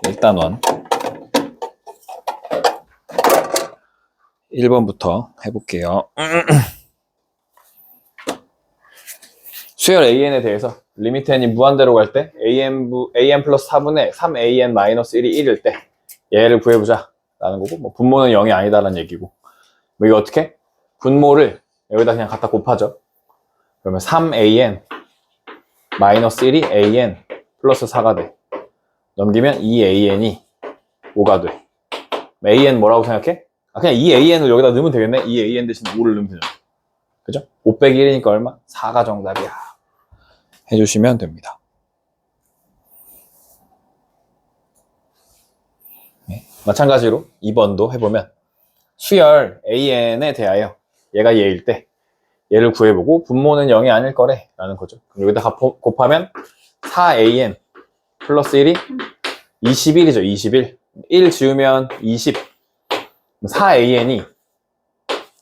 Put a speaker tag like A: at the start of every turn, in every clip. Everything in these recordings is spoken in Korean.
A: 일단 원 1번부터 해볼게요. 수열 AN에 대해서 리미트 n이 무한대로 갈 때 AN 플러스 4분의 3AN 마이너스 1이 1일 때 얘를 구해보자 라는 거고, 뭐 분모는 0이 아니다라는 얘기고, 뭐 이거 어떻게? 분모를 여기다 그냥 갖다 곱하죠. 그러면 3AN 마이너스 1이 AN 플러스 4가 돼. 넘기면 2AN이 5가 돼. AN 뭐라고 생각해? 그냥 2AN을 여기다 넣으면 되겠네. 2AN 대신 5를 넣으면 되잖아. 그죠? 5 빼기 1이니까 얼마? 4가 정답이야. 해주시면 됩니다. 네. 마찬가지로 2번도 해보면 수열 AN에 대하여 얘가 얘일 때 얘를 구해보고 분모는 0이 아닐 거래 라는 거죠. 그럼 여기다 곱하면 4AN 플러스 1이 21이죠. 21. 1 지우면 20. 4AN이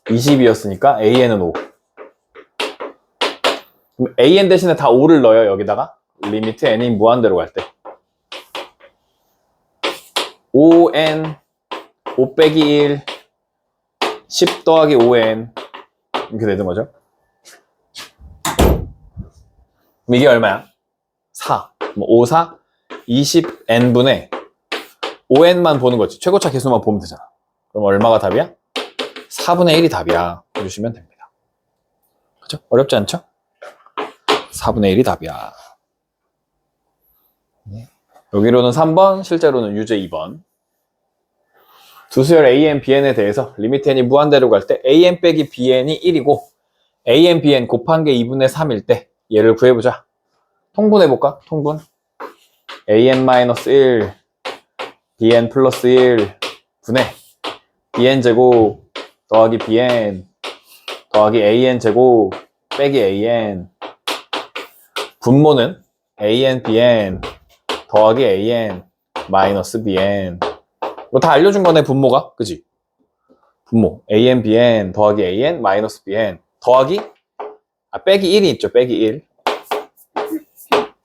A: 20이었으니까 AN은 5. 그럼 AN 대신에 다 5를 넣어요. 여기다가 리미트 n이 무한대로 갈 때 5n 5 빼기 1 10 더하기 5n 이렇게 되는 거죠. 그럼 이게 얼마야? 4. 5, 4, 20n분의 5n만 보는 거지. 최고차 개수만 보면 되잖아. 그럼 얼마가 답이야? 4분의 1이 답이야. 해주시면 됩니다. 그죠? 어렵지 않죠? 4분의 1이 답이야. 네. 여기로는 3번, 실제로는 유제 2번. 두 수열 AN, BN에 대해서 리미트 n이 무한대로 갈 때 AN 빼기 BN이 1이고 AN, BN 곱한 게 2분의 3일 때 얘를 구해보자. 통분해볼까? 통분. AN-1, BN 플러스 1 분의 BN 제곱 더하기 BN 더하기 AN 제곱 빼기 AN. 분모는 AN, BN 더하기 AN 마이너스 BN. 이거 다 알려준 거네, 분모가. 그지? 분모. AN, BN 더하기 AN 마이너스 BN 더하기 빼기 1이 있죠. 빼기 1.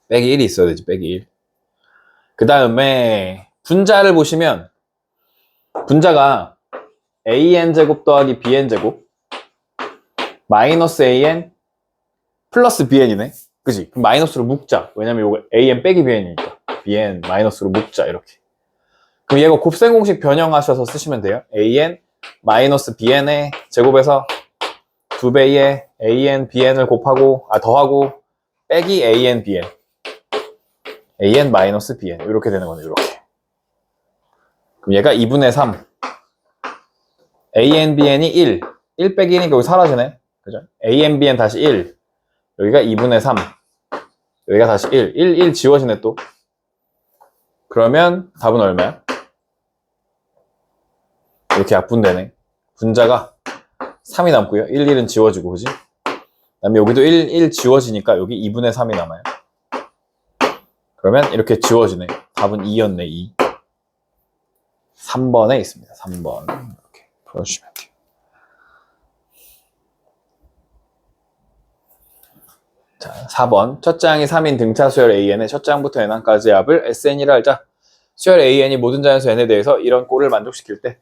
A: 빼기 1이 있어야 되지. 빼기 1. 그 다음에 분자를 보시면 분자가 AN 제곱 더하기 BN 제곱 마이너스 AN 플러스 BN이네. 그지? 그럼 마이너스로 묶자. 왜냐면 이거 AN 빼기 BN이니까 BN 마이너스로 묶자. 이렇게. 그럼 얘가 곱셈 공식 변형하셔서 쓰시면 돼요. AN 마이너스 BN의 제곱에서 2배의 AN BN을 곱하고 더하고 빼기 AN BN AN 마이너스 BN 이렇게 되는 거네. 이렇게. 그럼 얘가 2분의 3 AN BN이 1 빼기 1이니까 여기 사라지네. 그죠? AN BN 다시 1 여기가 2분의 3 여기가 다시 1 지워지네 또. 그러면 답은 얼마야? 이렇게 약분되네. 분자가 3이 남고요. 1은 지워지고, 그지? 그 다음에 여기도 1 지워지니까 여기 2분의 3이 남아요. 그러면 이렇게 지워지네. 답은 2였네, 2. 3번에 있습니다. 3번. 이렇게 풀어주시면 돼요. 자, 4번. 첫 장이 3인 등차 수열 AN의 첫 장부터 n항까지의 합을 SN이라 하자. 수열 AN이 모든 자연수 n에 대해서 이런 꼴을 만족시킬 때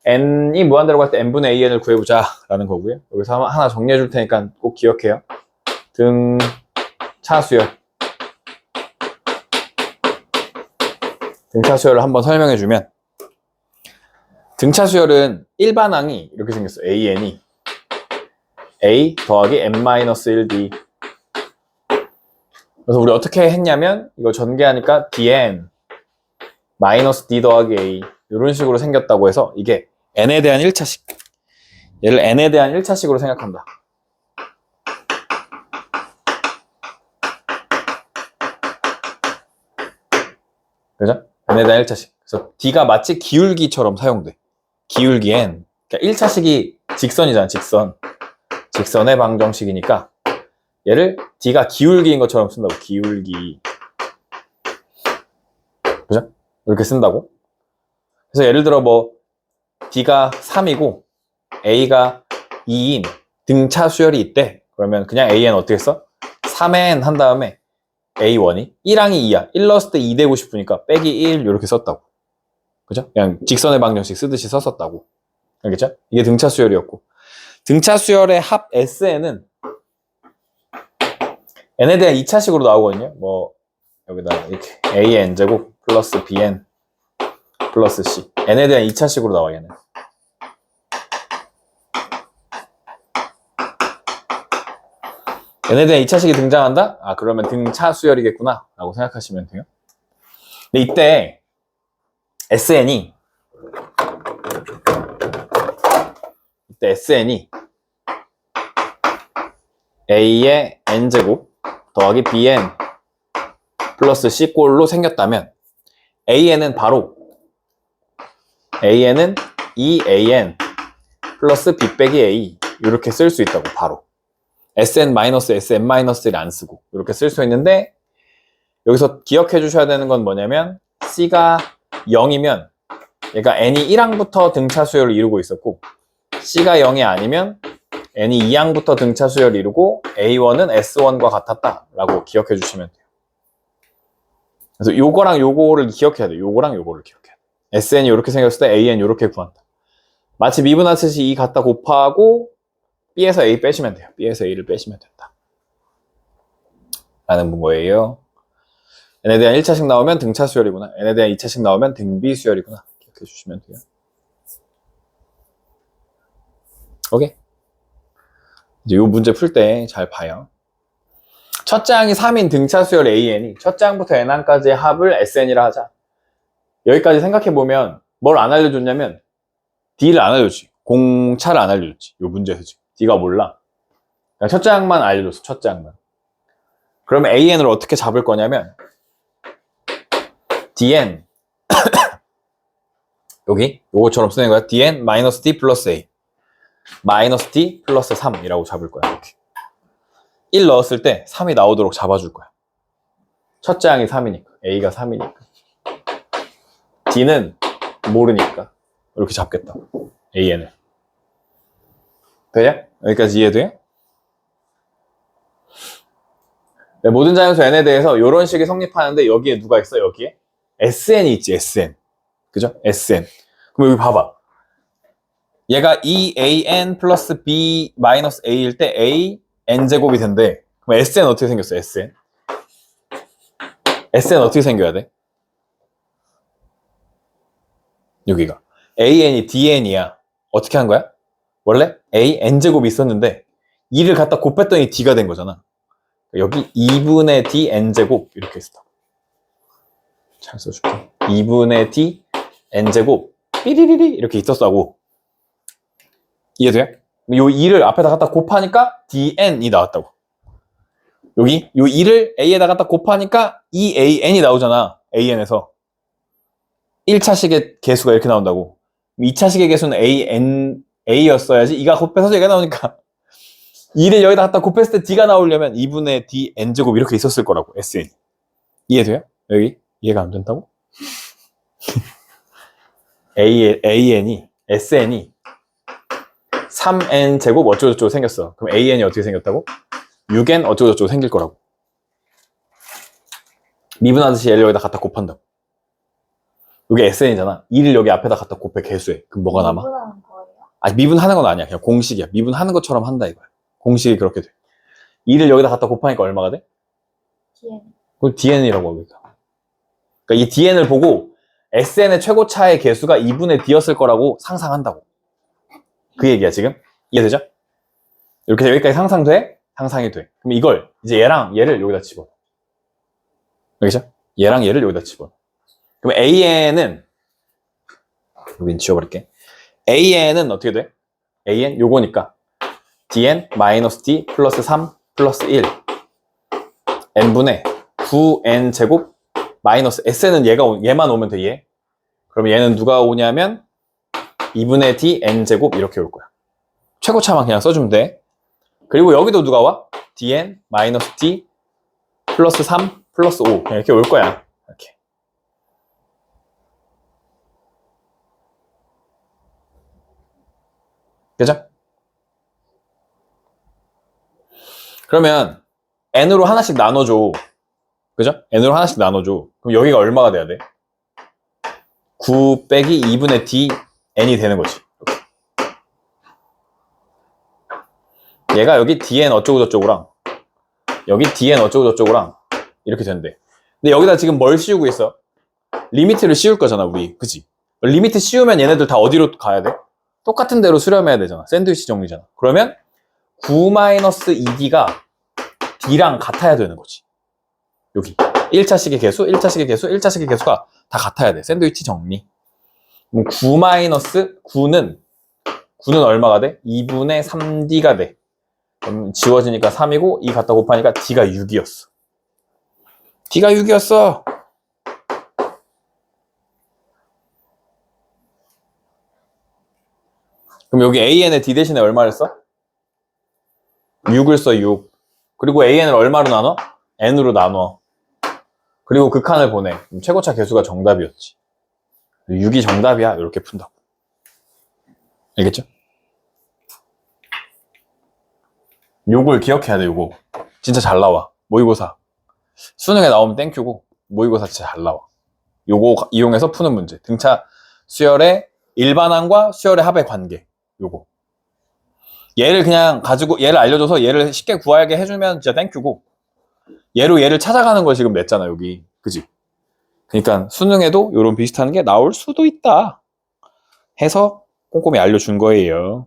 A: n이 무한대로 갈 때 n분의 AN을 구해보자 라는 거고요. 여기서 하나 정리해 줄 테니까 꼭 기억해요. 등차 수열. 등차 수열을 한번 설명해 주면 등차 수열은 일반항이 이렇게 생겼어. AN이 A 더하기 n-1D. 그래서 우리 어떻게 했냐면 이거 전개하니까 dn 마이너스 d 더하기 a 이런 식으로 생겼다고 해서 이게 n에 대한 1차식, 얘를 n에 대한 1차식으로 생각한다. 그죠? n에 대한 1차식. 그래서 d가 마치 기울기처럼 사용돼. 기울기 n. 그러니까 1차식이 직선이잖아. 직선의 방정식이니까 얘를 d가 기울기인 것처럼 쓴다고. 기울기. 그죠? 이렇게 쓴다고. 그래서 예를 들어 뭐 d가 3이고 a가 2인 등차 수열이 있대. 그러면 그냥 an 어떻게 써? 3n 한 다음에 A1이 1항이 2야. 1 넣었을 때 2 되고 싶으니까 빼기 1 이렇게 썼다고. 그죠? 그냥 직선의 방정식 쓰듯이 썼었다고. 알겠죠? 이게 등차 수열이었고. 등차 수열의 합 SN은 n에 대한 2차식으로 나오거든요. 뭐 여기다 이렇게 AN제곱 플러스 BN 플러스 C. n에 대한 2차식으로 나와 얘는. n에 대한 2차식이 등장한다? 아, 그러면 등차 수열이겠구나 라고 생각하시면 돼요. 근데 이때 SN이 A의 N제곱 더하기 BN 플러스 C 꼴로 생겼다면 AN은 바로 AN은 EAN 플러스 B 빼기 A 이렇게 쓸 수 있다고 바로. SN-SN-를 안 쓰고 이렇게 쓸 수 있는데 여기서 기억해 주셔야 되는 건 뭐냐면 C가 0이면 얘가 N이 1항부터 등차 수열을 이루고 있었고 C가 0이 아니면 N이 2항부터 등차 수열을 이루고 A1은 S1과 같았다 라고 기억해 주시면 돼요. 그래서 요거랑 요거를 기억해야 돼요. 요거랑 요거를 기억해야 돼요. SN이 이렇게 생겼을 때 AN 이렇게 구한다. 마치 미분하듯이 2 갖다 곱하고 B에서 A 빼시면 돼요. B에서 A를 빼시면 된다. 라는 문거예요. n에 대한 1차식 나오면 등차 수열이구나. n에 대한 2차식 나오면 등비 수열이구나. 기억해 주시면 돼요. 오케이. 이제 이 문제 풀 때 잘 봐요. 첫째 항이 3인 등차 수열 AN이 첫째 항부터 n항까지의 합을 SN이라 하자. 여기까지 생각해보면 뭘 안 알려줬냐면 D를 안 알려줬지. 공차를 안 알려줬지. 이 문제에서 지금. D가 몰라. 그냥 첫째 항만 알려줬어. 첫째 항만. 그러면 AN을 어떻게 잡을 거냐면 DN 여기 요거처럼 쓰는 거야. DN 마이너스 D 플러스 A 마이너스 D 플러스 3이라고 잡을 거야. 이렇게 1 넣었을 때 3이 나오도록 잡아줄 거야. 첫째 항이 3이니까 A가 3이니까 D는 모르니까 이렇게 잡겠다고. AN을. 되냐? 여기까지 이해돼요? 네, 모든 자연수 N에 대해서 이런 식이 성립하는데 여기에 누가 있어? 여기에 SN이 있지. SN. 그죠? SN. 그럼 여기 봐봐. 얘가 EAN 플러스 B 마이너스 A일 때 A N제곱이 된대. 그럼 SN 어떻게 생겼어? SN. SN 어떻게 생겨야 돼? 여기가 AN이 DN이야. 어떻게 한 거야? 원래 A N제곱이 있었는데 2를 갖다 곱했더니 D가 된 거잖아. 여기 2분의 D N제곱 이렇게 있어. 잘 써줄게. 2분의 D N제곱 삐리리리 이렇게 있었다고. 이해돼요? 요 2를 앞에다 갖다 곱하니까 DN이 나왔다고. 여기 요 2를 A에다 갖다 곱하니까 EAN이 나오잖아. AN에서 1차식의 개수가 이렇게 나온다고. 2차식의 개수는 A였어야지 2가 곱해서 얘가 나오니까 2를 여기다 갖다 곱했을 때 D가 나오려면 2분의 D N제곱 이렇게 있었을 거라고. SN. 이해돼요? 여기? 이해가 안 된다고? SN이 3N제곱 어쩌고저쩌고 생겼어. 그럼 AN이 어떻게 생겼다고? 6N 어쩌고저쩌고 생길 거라고. 미분하듯이 얘를 여기다 갖다 곱한다고. 여기 SN이잖아. 2를 여기 앞에다 갖다 곱해 개수해. 그럼 뭐가 남아?
B: 미분하는 거예요?
A: 아니 미분하는 건 아니야. 그냥 공식이야. 미분하는 것처럼 한다 이거야. 공식이 그렇게 돼. 2를 여기다 갖다 곱하니까 얼마가 돼?
B: DN.
A: 그걸 DN이라고 하고 있다. 그러니까 이 DN을 보고 SN의 최고차의 개수가 2분의 D였을 거라고 상상한다고. 그 얘기야 지금? 이해되죠? 이렇게 해서 여기까지 상상돼? 상상이 돼. 그럼 이걸 이제 얘랑 얘를 여기다 집어넣어. 알겠죠? 얘랑 얘를 여기다 집어넣어. 그럼 AN은 여긴 지워버릴게. AN은 어떻게 돼? AN 요거니까 DN 마이너스 D 플러스 3 플러스 1 N분의 9N 제곱 마이너스 SN은 얘만 오면 돼. 얘. 그럼 얘는 누가 오냐면 2분의 D N제곱 이렇게 올 거야. 최고차만 그냥 써주면 돼. 그리고 여기도 누가 와? DN 마이너스 D 플러스 3 플러스 5 그냥 이렇게 올 거야. 이렇게. 그죠? 그러면 N으로 하나씩 나눠줘. 그죠? n으로 하나씩 나눠줘. 그럼 여기가 얼마가 돼야 돼? 9 빼기 2분의 d n이 되는 거지. 얘가 여기 dn 어쩌고 저쩌고랑 여기 dn 어쩌고 저쩌고랑 이렇게 된대. 근데 여기다 지금 뭘 씌우고 있어? 리미트를 씌울 거잖아, 우리. 그치? 리미트 씌우면 얘네들 다 어디로 가야 돼? 똑같은 데로 수렴해야 되잖아. 샌드위치 정리잖아. 그러면 9-2d가 d랑 같아야 되는 거지. 여기 1차식의 개수, 1차식의 개수, 1차식의 개수가 다 같아야 돼. 샌드위치 정리. 그럼 9-9는 얼마가 돼? 2분의 3d가 돼. 그럼 지워지니까 3이고 2 갖다 곱하니까 d가 6이었어. d가 6이었어. 그럼 여기 an에 d 대신에 얼마를 써? 6을 써, 6. 그리고 an을 얼마로 나눠? n으로 나눠. 그리고 극한을 보내. 그럼 최고차 개수가 정답이었지. 6이 정답이야. 이렇게 푼다고. 알겠죠? 요걸 기억해야 돼, 요거. 진짜 잘 나와. 모의고사. 수능에 나오면 땡큐고, 모의고사 진짜 잘 나와. 요거 이용해서 푸는 문제. 등차 수열의 일반항과 수열의 합의 관계. 요거. 얘를 그냥 가지고, 얘를 알려줘서 얘를 쉽게 구하게 해주면 진짜 땡큐고, 얘를 찾아가는 걸 지금 냈잖아, 여기. 그지? 그러니까 수능에도 요런 비슷한 게 나올 수도 있다. 해서 꼼꼼히 알려준 거예요.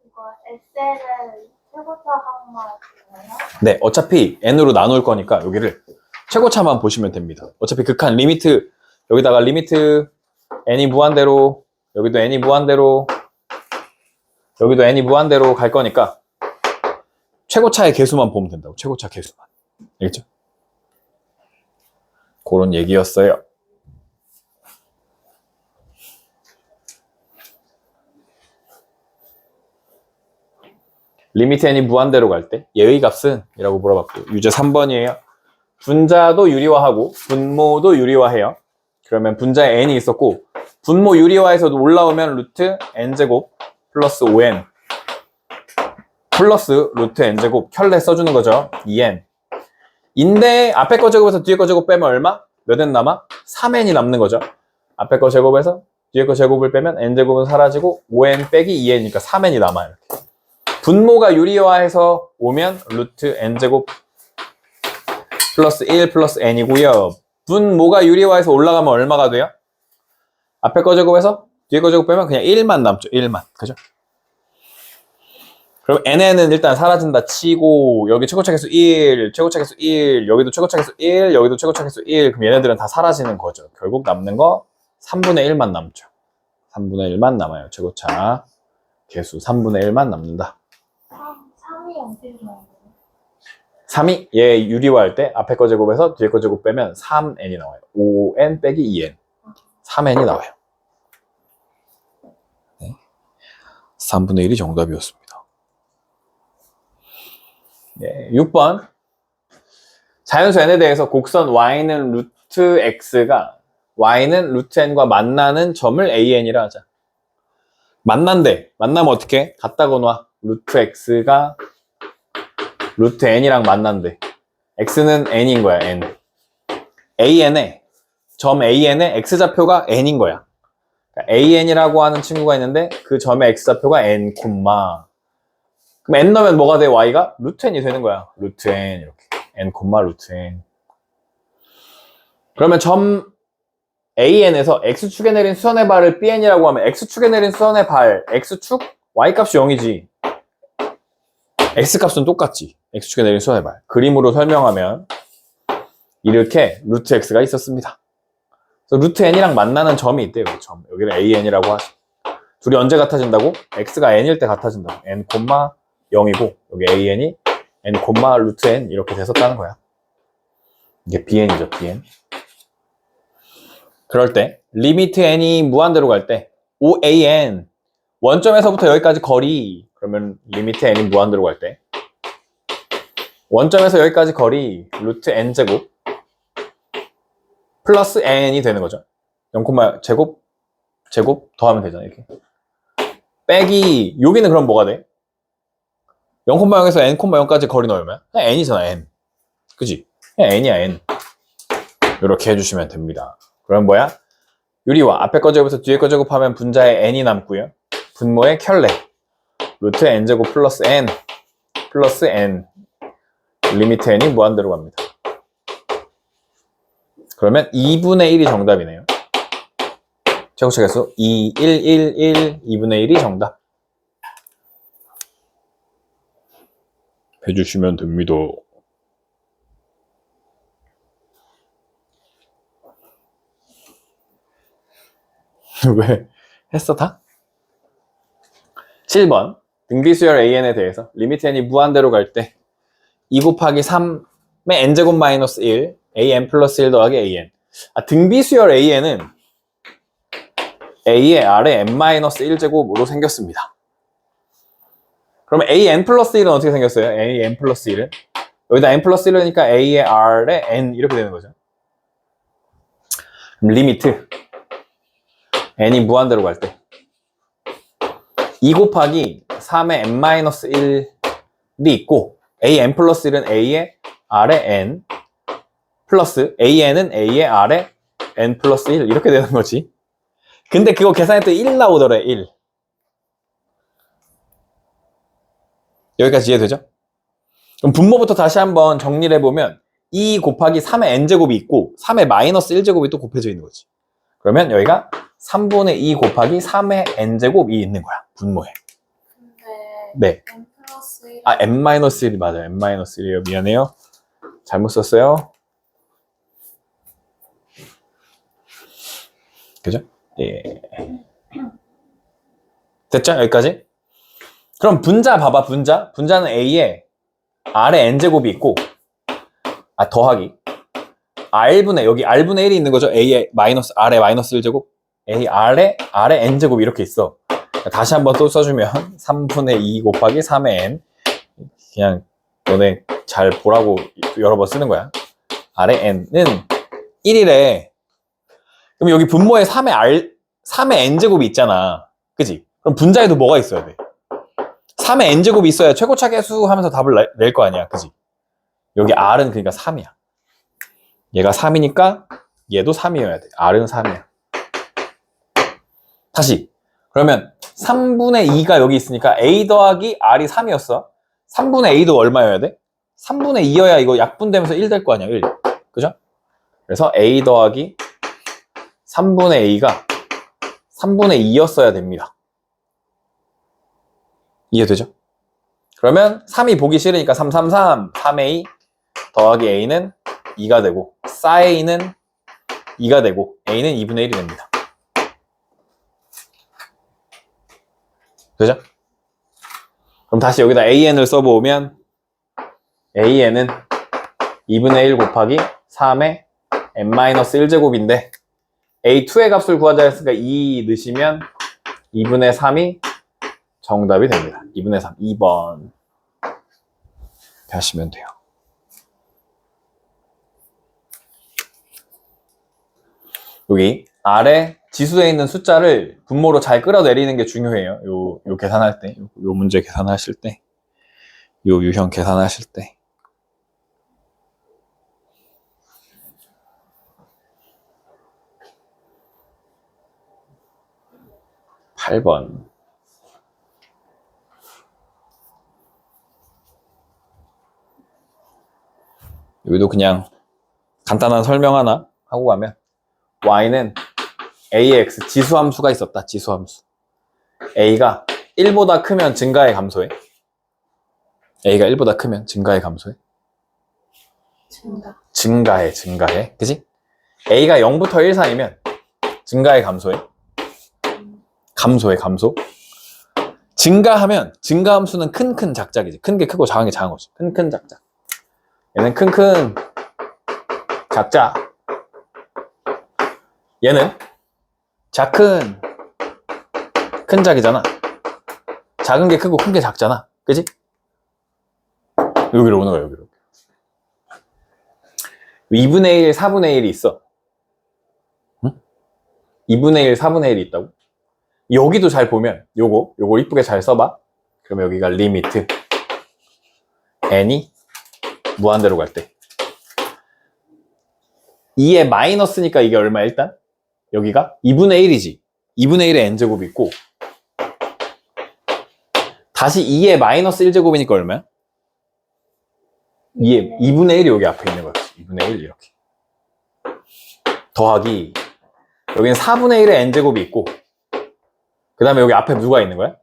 B: 이거 엑셀은 최고차 항만 있나요?
A: 네, 어차피 n으로 나눌 거니까 여기를 최고차만 보시면 됩니다. 어차피 극한 리미트, 여기다가 리미트 n이 무한대로, 여기도 n이 무한대로, 여기도 n이 무한대로 갈 거니까 최고차의 개수만 보면 된다고. 최고차 개수만. 알겠죠? 그런 얘기였어요. 리미트 n이 무한대로 갈 때 얘의 값은? 이라고 물어봤고, 유제 3번이에요. 분자도 유리화하고 분모도 유리화해요. 그러면 분자에 n이 있었고 분모 유리화에서도 올라오면 루트 n제곱 플러스 5n 플러스 루트 n제곱 켤레 써주는 거죠. 2n 인데 앞에 거 제곱에서 뒤에 거 제곱 빼면 얼마? 몇 n 남아? 3n이 남는 거죠. 앞에 거 제곱에서 뒤에 거 제곱을 빼면 n제곱은 사라지고 5n 빼기 2n이니까 3n이 남아요. 분모가 유리화해서 오면 루트 n제곱 플러스 1 플러스 n이고요. 분모가 유리화해서 올라가면 얼마가 돼요? 앞에 거 제곱에서 뒤에 거 제곱 빼면 그냥 1만 남죠. 1만. 그죠? 그럼 n는 일단 사라진다 치고 여기 최고차 개수 1, 최고차 개수 1, 여기도 최고차 개수 1, 여기도 최고차 개수 1. 그럼 얘네들은 다 사라지는 거죠. 결국 남는 거 3분의 1만 남죠. 3분의 1만 남아요. 최고차 개수 3분의 1만 남는다.
B: 3이 어디로 나와요?
A: 3이 얘 유리화할 때 앞에 거 제곱에서 뒤에 거 제곱 빼면 3n이 나와요. 5n 빼기 2n. 3n이 나와요. 네. 3분의 1이 정답이었습니다. 네, 6번. 자연수 n에 대해서 곡선 y는 루트 x가 y는 루트 n과 만나는 점을 an이라 하자. 만난대. 만나면 어떻게? 갖다가 놔. 루트 x가 루트 n이랑 만난대. x는 n인 거야, n. an에, 점 an의 x좌표가 n인 거야. 그러니까 an이라고 하는 친구가 있는데 그 점의 x좌표가 n, 그럼 n 넣으면 뭐가 돼, y가? 루트 n이 되는 거야. 루트 n, 이렇게. n, 루트 n. 그러면 점 an에서 x축에 내린 수선의 발을 bn이라고 하면 x축에 내린 수선의 발, x축, y값이 0이지. x값은 똑같지. x축에 내린 수선의 발. 그림으로 설명하면 이렇게 루트 x가 있었습니다. 그래서 루트 n이랑 만나는 점이 있대요. 점. 여기를 an이라고 하죠. 둘이 언제 같아진다고? x가 n일 때 같아진다고. n, 0이고 여기 an이 n, 루트 n 이렇게 됐었다는 거야. 이게 bn이죠, bn. 그럴 때 리미트 n이 무한대로 갈 때 OAN 원점에서부터 여기까지 거리, 그러면 리미트 n이 무한대로 갈 때 원점에서 여기까지 거리 루트 n제곱 플러스 n이 되는 거죠. 0, 제곱 더하면 되잖아, 이렇게. 빼기, 여기는 그럼 뭐가 돼? 0,0에서 n,0까지 거리 넣으면 그냥 n이잖아, n. 그지? 그냥 n이야, n. 이렇게 해주시면 됩니다. 그럼 뭐야? 유리와 앞에 거 제곱해서 뒤에 거 제곱하면 분자에 n이 남고요. 분모에 켤레 루트 n제곱 플러스 n 플러스 n 리미트 n이 무한대로 갑니다. 그러면 2분의 1이 정답이네요. 최고차 개수 2, 1, 1, 1, 2분의 1이 정답. 해주시면 됩니다. 왜? 했어 다? 7번 등비수열 an에 대해서 리미트 n이 무한대로 갈 때 2 곱하기 3의 n제곱 마이너스 1 an 플러스 1 더하기 an. 등비수열 an은 a의 아래 n 마이너스 1제곱으로 생겼습니다. 그러면 an 플러스 1은 어떻게 생겼어요? an 플러스 1은 여기다 n 플러스 1이니까 a의 r에 n 이렇게 되는 거죠. 그럼 리미트 n이 무한대로 갈 때 2 곱하기 3의 n-1이 있고 an 플러스 1은 a의 r에 n 플러스 an은 a의 r에 n 플러스 1 이렇게 되는 거지. 근데 그거 계산했더니 1 나오더래. 1. 여기까지 이해되죠? 그럼 분모부터 다시 한번 정리를 해보면 2 곱하기 3의 n제곱이 있고 3의 마이너스 1제곱이 또 곱해져 있는 거지. 그러면 여기가 3분의 2 곱하기 3의 n제곱이 있는 거야. 분모에.
B: 근데
A: 네.
B: n 플러스 1
A: n-1이 맞아요. n-1이에요. 미안해요. 잘못 썼어요. 그죠? 예. 됐죠? 여기까지? 그럼 분자 봐봐. 분자는 a에 r에 n제곱이 있고 더하기 r분의 여기 r분의 1이 있는 거죠. a에 마이너스 r에 마이너스 1제곱 a r에 n제곱 이렇게 있어. 다시 한번 또 써주면 3분의 2 곱하기 3의 n 그냥 너네 잘 보라고 여러 번 쓰는 거야. r의 n은 1이래. 그럼 여기 분모에 3의 n제곱이 있잖아. 그지? 그럼 분자에도 뭐가 있어야 돼? 3의 n제곱이 있어야 최고차 계수 하면서 답을 낼 거 아니야. 그지? 여기 r은 그러니까 3이야. 얘가 3이니까 얘도 3이어야 돼. r은 3이야. 다시. 그러면 3분의 2가 여기 있으니까 a 더하기 r이 3이었어. 3분의 a도 얼마여야 돼? 3분의 2여야 이거 약분되면서 1 될 거 아니야. 1. 그죠? 그래서 a 더하기 3분의 a가 3분의 2였어야 됩니다. 이해되죠? 그러면 3이 보기 싫으니까 3, 3, 3, 3a 더하기 a는 2가 되고 4a는 2가 되고 a는 2분의 1이 됩니다. 그죠? 그럼 다시 여기다 an을 써보면 an은 2분의 1 곱하기 3의 n-1제곱인데 a2의 값을 구하자 했으니까 2 넣으시면 2분의 3이 정답이 됩니다. 2분의 3, 2번 이렇게 하시면 돼요. 여기 아래 지수에 있는 숫자를 분모로 잘 끌어내리는 게 중요해요. 요 계산할 때, 요 문제 계산하실 때, 요 유형 계산하실 때. 8번. 여기도 그냥 간단한 설명 하나 하고 가면 y는 ax 지수함수가 있었다. 지수함수. a가 1보다 크면 증가해 감소해? a가 1보다 크면 증가해 감소해? 증가해. 그지? a가 0부터 1 사이면 증가해 감소해? 감소. 증가하면 증가함수는 큰 작작이지. 큰 게 크고 작은 게 작은 거지. 큰 작작. 얘는 큰 작작. 얘는 큰 작이잖아. 작은 게 크고 큰 게 작잖아. 그지? 여기로 오는 거야. 여기로. 2분의 1, 4분의 1이 있어. 응? 2분의 1, 4분의 1이 있다고? 여기도 잘 보면 요거 이쁘게 잘 써봐. 그러면 여기가 리미트 n이 무한대로 갈 때 2의 마이너스니까 이게 얼마 일단? 여기가 2분의 1이지. 2분의 1의 n제곱이 있고 다시 2의 마이너스 1제곱이니까 얼마야? 2분의 1이 여기 앞에 있는 거야. 2분의 1 이렇게. 더하기 여기는 4분의 1의 n제곱이 있고 그 다음에 여기 앞에 누가 있는 거야?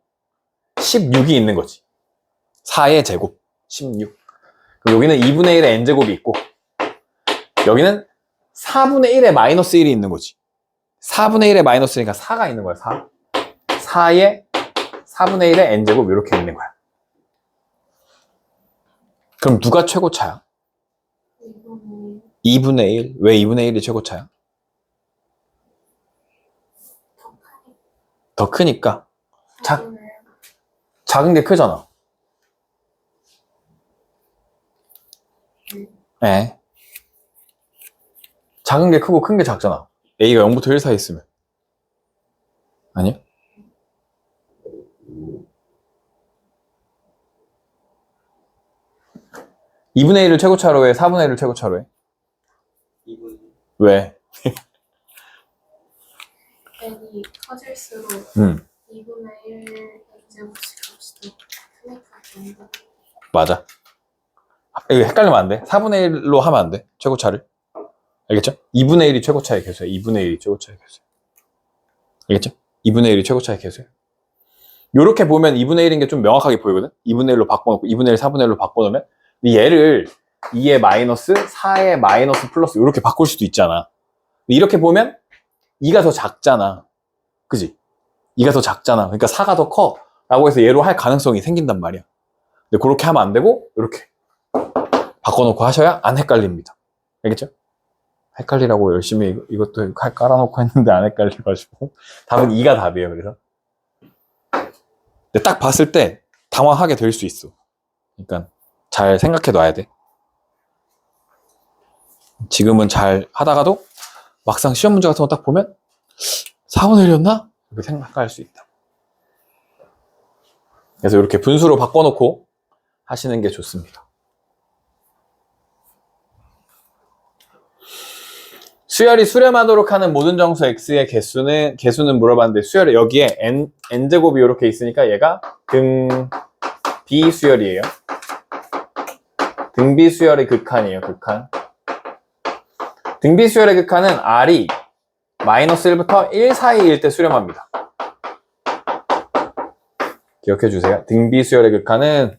A: 16이 있는 거지. 4의 제곱 16. 그럼 여기는 2분의 1의 n제곱이 있고 여기는 4분의 1의 마이너스 1이 있는 거지. 4분의 1의 마이너스니까 4가 있는 거야. 4의 4분의 1의 n제곱 이렇게 있는 거야. 그럼 누가 최고차야? 2분의 1. 왜 2분의 1이 최고차야? 더 크니까. 작은 게 크잖아. 네. 작은 게 크고 큰 게 작잖아. A가 0부터 1 사이에 있으면. 아니야? (2분의 1을) 최고차로 해? (4분의 1을) 최고차로 해?
C: 2분.
A: 왜?
B: n이 커질수록 2분의 1 n제곱씩 값이 더 크니까 된다.
A: 맞아. 이거 헷갈리면 안 돼. 4분의 1로 하면 안 돼. 최고차를. 알겠죠? 2분의 1이 최고차의 개수야. 2분의 1이 최고차의 개수. 알겠죠? 2분의 1이 최고차의 개수야. 요렇게 보면 2분의 1인 게 좀 명확하게 보이거든? 2분의 1로 바꿔놓고 2분의 1, 4분의 1로 바꿔놓으면 얘를 2의 마이너스, 4의 마이너스 플러스 이렇게 바꿀 수도 있잖아. 이렇게 보면 2가 더 작잖아. 그지? 2가 더 작잖아. 그러니까 4가 더 커. 라고 해서 얘로 할 가능성이 생긴단 말이야. 근데 그렇게 하면 안 되고 이렇게 바꿔놓고 하셔야 안 헷갈립니다. 알겠죠? 헷갈리라고 열심히 이것도 깔아놓고 했는데 안 헷갈려가지고 답은 2가 답이에요. 그래서 근데 딱 봤을 때 당황하게 될 수 있어. 그러니까 잘 생각해 놔야 돼. 지금은 잘 하다가도 막상 시험 문제 같은 거 딱 보면 4분의 1이었나? 이렇게 생각할 수 있다. 그래서 이렇게 분수로 바꿔놓고 하시는 게 좋습니다. 수열이 수렴하도록 하는 모든 정수 x의 개수는 물어봤는데 수열이 여기에 n제곱이 이렇게 있으니까 얘가 등비수열이에요. 등비수열의 극한이에요. 극한. 등비수열의 극한은 r이 마이너스 1부터 1 사이일 때 수렴합니다. 기억해 주세요. 등비수열의 극한은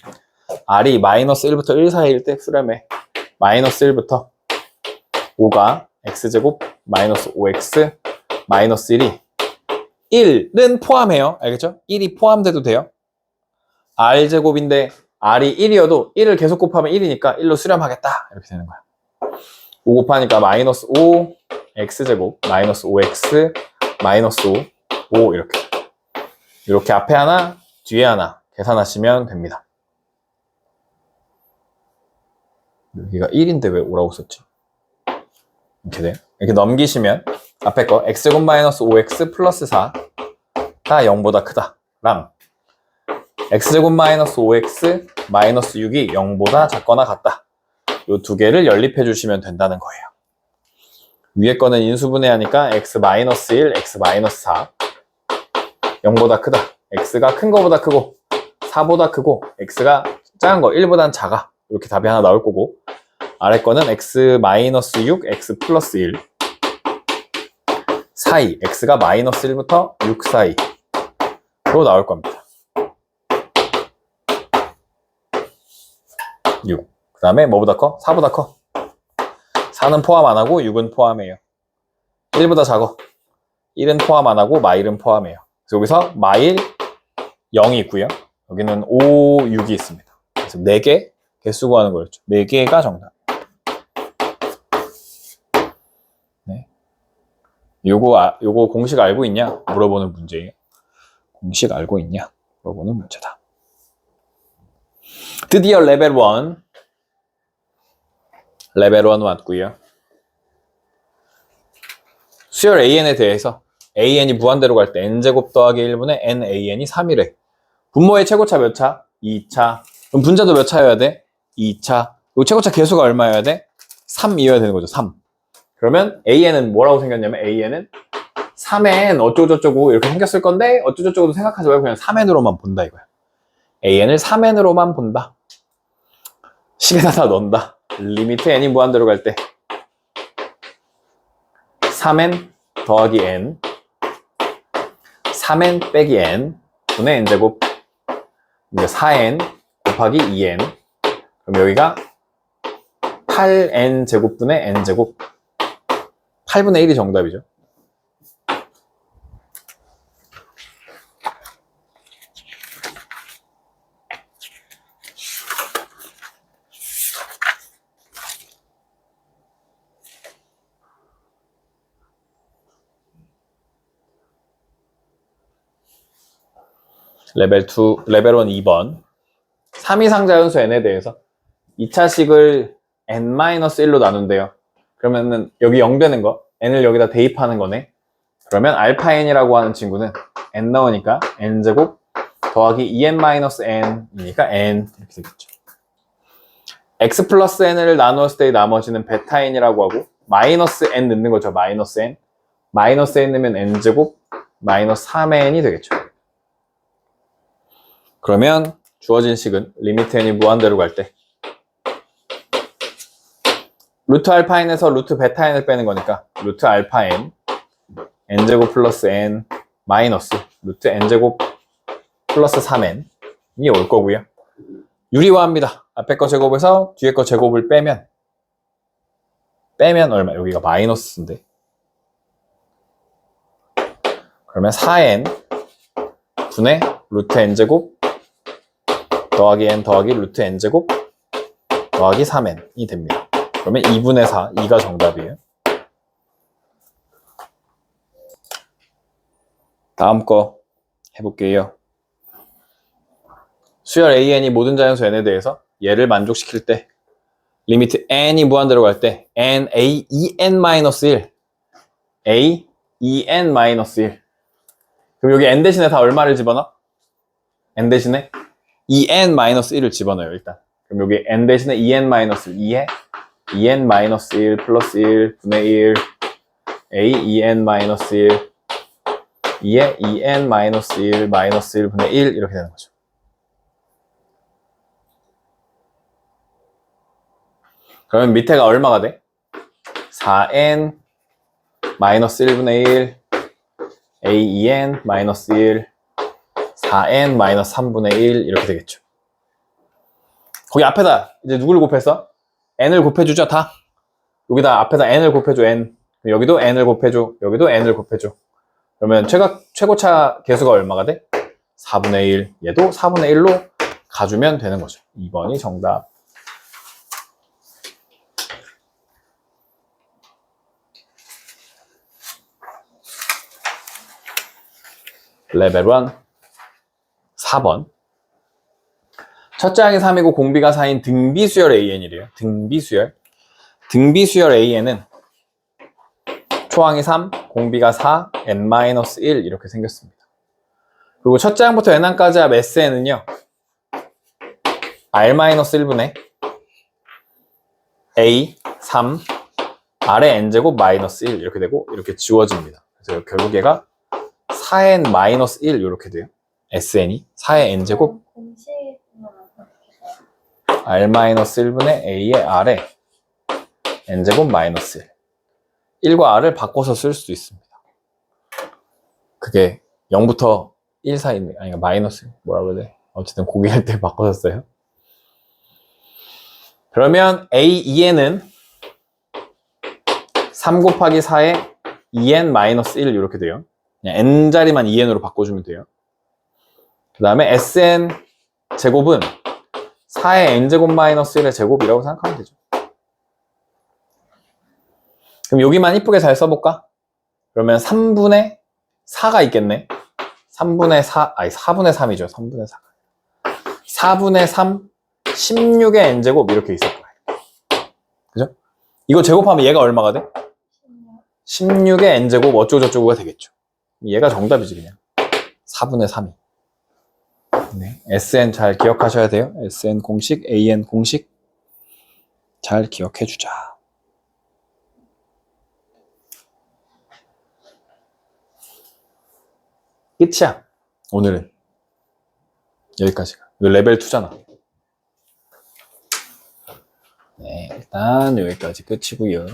A: r이 마이너스 1부터 1 사이일 때 수렴해. 마이너스 1부터 5가 x제곱 마이너스 5x 마이너스 1이 1은 포함해요. 알겠죠? 1이 포함돼도 돼요. r제곱인데 r이 1이어도 1을 계속 곱하면 1이니까 1로 수렴하겠다. 이렇게 되는 거야. 5 곱하니까 마이너스 5 x제곱 마이너스 5x 마이너스 5 이렇게 앞에 하나 뒤에 하나 계산하시면 됩니다. 여기가 1인데 왜 5라고 썼지? 이렇게 돼요. 이렇게 넘기시면 앞에 거 x제곱 마이너스 5x 플러스 4가 0보다 크다 랑 x제곱 마이너스 5x 마이너스 6이 0보다 작거나 같다. 이 두 개를 연립해 주시면 된다는 거예요. 위에 거는 인수분해하니까 x 마이너스 1, x 마이너스 4 0보다 크다. x가 큰 거보다 크고 4보다 크고 x가 작은 거 1보단 작아. 이렇게 답이 하나 나올 거고 아래 거는 x 마이너스 6, x 플러스 1 사이 x가 마이너스 1부터 6 사이로 나올 겁니다. 6. 그 다음에 뭐보다 커? 4보다 커. 4는 포함 안 하고 6은 포함해요. 1보다 작아. 1은 포함 안 하고 마일은 포함해요. 그래서 여기서 마일 0이 있고요. 여기는 5, 6이 있습니다. 그래서 4개 개수 구하는 거였죠. 4개가 정답. 네. 요거 공식 알고 있냐? 물어보는 문제예요. 공식 알고 있냐? 물어보는 문제다. 드디어 레벨 1 왔고요. 수열 AN에 대해서 AN이 무한대로 갈 때 n제곱 더하기 1분의 NAN이 3이래. 분모의 최고차 몇 차? 2차. 그럼 분자도 몇 차여야 돼? 2차. 이 최고차 개수가 얼마여야 돼? 3이어야 되는 거죠. 3. 그러면 AN은 뭐라고 생겼냐면 AN은 3n 어쩌고저쩌고 이렇게 생겼을 건데 어쩌고저쩌고 생각하지 말고 그냥 3n으로만 본다 이거야. AN을 3n으로만 본다. 식에다 다 넣는다. 리미트 n이 무한대로 갈 때 3n 더하기 n 3n 빼기 n 분의 n제곱 이제 4n 곱하기 2n 그럼 여기가 8n 제곱분의 n제곱 8분의 1이 정답이죠. 레벨 2, 레벨 1 2번 3이상자연수 n에 대해서 2차식을 n-1로 나눈대요. 그러면은 여기 0 되는 거 n을 여기다 대입하는 거네. 그러면 알파 n이라고 하는 친구는 n 나오니까 n제곱 더하기 2n-n이니까 n 이렇게 되겠죠. x 플러스 n을 나누었을 때 나머지는 베타 n이라고 하고 마이너스 n 넣는 거죠. 마이너스 n 마이너스 n 넣으면 n제곱 마이너스 3n이 되겠죠. 그러면 주어진 식은 리미트 n이 무한대로 갈 때 루트 알파 n에서 루트 베타 n을 빼는 거니까 루트 알파 n n제곱 플러스 n 마이너스 루트 n제곱 플러스 3n이 올 거고요. 유리화합니다. 앞에 거 제곱에서 뒤에 거 제곱을 빼면 얼마? 여기가 마이너스인데 그러면 4n 분의 루트 n제곱 더하기 n 더하기 루트 n제곱 더하기 3n이 됩니다. 그러면 2분의 4, 2가 정답이에요. 다음 거 해볼게요. 수열 AN이 모든 자연수 n에 대해서 얘를 만족시킬 때 리미트 n이 무한대로 갈 때 n, a, en-1 a, en-1 그럼 여기 n 대신에 다 얼마를 집어넣어? n 대신에 2n-1을 집어넣어요, 일단. 그럼 여기 n 대신에 2n-1, 2에 2n-1 플러스 1 분의 1 a 2n-1 2에 2n-1 마이너스 1 분의 1 이렇게 되는 거죠. 그러면 밑에가 얼마가 돼? 4n 마이너스 1분의 1 a 2n 마이너스 1 4n 마이너스 3분의 1 이렇게 되겠죠. 거기 앞에다 이제 누굴 곱했어? n을 곱해주죠, 다. 여기다 앞에다 n을 곱해줘, n. 여기도 n을 곱해줘, 여기도 n을 곱해줘. 그러면 최고차 개수가 얼마가 돼? 4분의 1. 얘도 4분의 1로 가주면 되는 거죠. 2번이 정답. 레벨 1 4번 첫째 항이 3이고 공비가 4인 등비수열 AN이래요. 등비수열 AN은 초항이 3, 공비가 4, n-1 이렇게 생겼습니다. 그리고 첫째 항부터 n항까지 합 SN은요 r-1분의 a, 3, r의 n제곱 마이너스 1 이렇게 되고 이렇게 지워집니다. 그래서 결국 얘가 4n-1 이렇게 돼요. SN이 4의 n제곱 r-1분의 a의 r에 n제곱 마이너스 1 1과 r을 바꿔서 쓸 수도 있습니다. 그게 0부터 1 사이 아니 마이너스 뭐라 그래야 돼? 어쨌든 고기할 때 바꿔서 써요. 그러면 a2n은 3 곱하기 4에 2n-1 이렇게 돼요. 그냥 n자리만 2n으로 바꿔주면 돼요. 그 다음에 sn 제곱은 4의 n제곱 마이너스 1의 제곱이라고 생각하면 되죠. 그럼 여기만 이쁘게 잘 써볼까? 그러면 3분의 4가 있겠네. 3분의 4, 아니 4분의 3이죠. 3분의 4. 4분의 3, 16의 n제곱 이렇게 있을 거예요. 그죠? 이거 제곱하면 얘가 얼마가 돼? 16의 n제곱 어쩌고저쩌고가 되겠죠. 얘가 정답이지 그냥. 4분의 3이. 네, SN 잘 기억하셔야 돼요. SN 공식, AN 공식 잘 기억해 주자. 끝이야. 오늘은. 여기까지가. 이거 레벨 2잖아. 네, 일단 여기까지 끝이고요.